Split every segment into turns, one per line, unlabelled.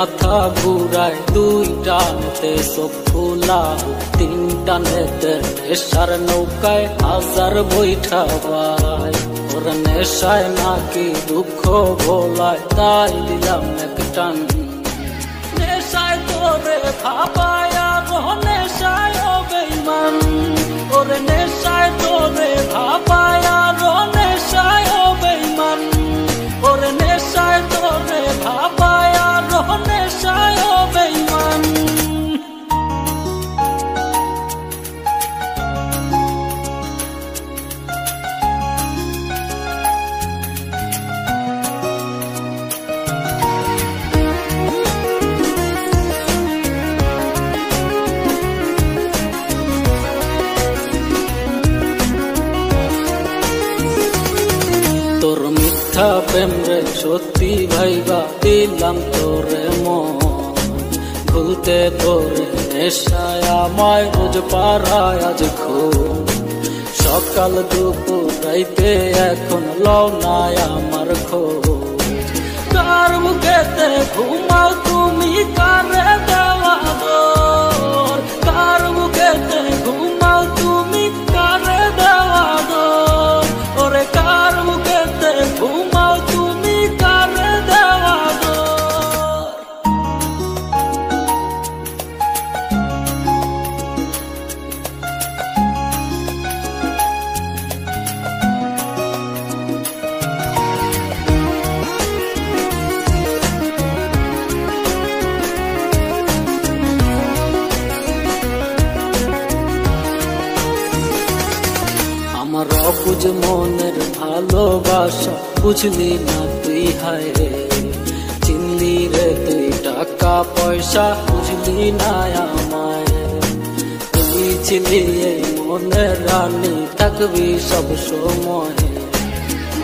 মাথা ঘুরায়, দুই টানেতে চোখ খোলা, তিন টানেতে নেশার নৌকায় হাজার বৈঠা ভাই। ওর নেশায় নাকি দুঃখ ভোলায়, তাই দিলাম এক টান। নেশায় তোরে ভাবায় আর নেশায় বেঈমান, ওর নেশায় তোরে ভাবায় আর নেশায় বেঈমান, ওর নেশায় তোরে ভাবায় আর নেশায় বেঈমান। তোর মিথ্যা প্রেম রে সত্যি ভাইবা দিলাম তোরে মন, ভুলতে তোরে নেশায় আমায় রোজ পারায় আজ খুন। সকাল দুপুর রাইতে এখন লও নাই আমার খোঁজ, কার বুকেতে ঘুমাও তুমি কারে দেওয়া দোর, কার বুকেতে ঘুমাও তুমি কারে দেওয়া দোর, ওরে কার বুকেতে ঘুমাও তুমি কারে দেওয়া দোর। আমার অবুঝ মনের ভালোবাসা বুঝলি না তুই, হায় রে চিনলি রে তুই টাকা পয়সা, বুঝলি না আমায়। তুই ছিলি এই মনের রানী, থাকবি সব সময়।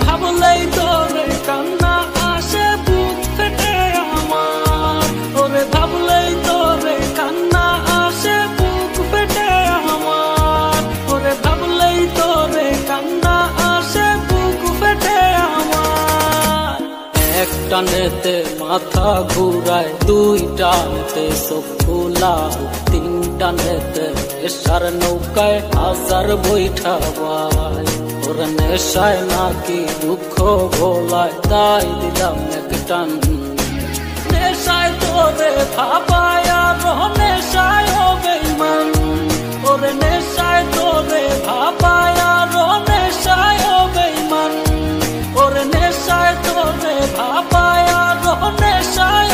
ভাবলেই তোরে কান্না আসে বুক ফেটে আমার, ওরে ভাবলেই তোরে কান্না আসে বুক ফেটে আমার, ওরে ভাবলেই তোরে কান্না আসে বুক ফেটে আমার। এক টানেতে মাথা ঘুরায়, দুই টানেতে চোখ খোলা, তিন টানেতে নেশার নৌকায় হাজার বৈঠা ভাই। ওর নেশায় নাকি দুঃখ ভোলায়, তাই দিলাম এক টান। নেশায় তোরে ভাবায় আর নেশায় বেঈমান, ওর নেশায় তোরে ভাবায় আর নেশায় বেঈমান, ওর নেশায় তোরে ভাবায় আর নেশায়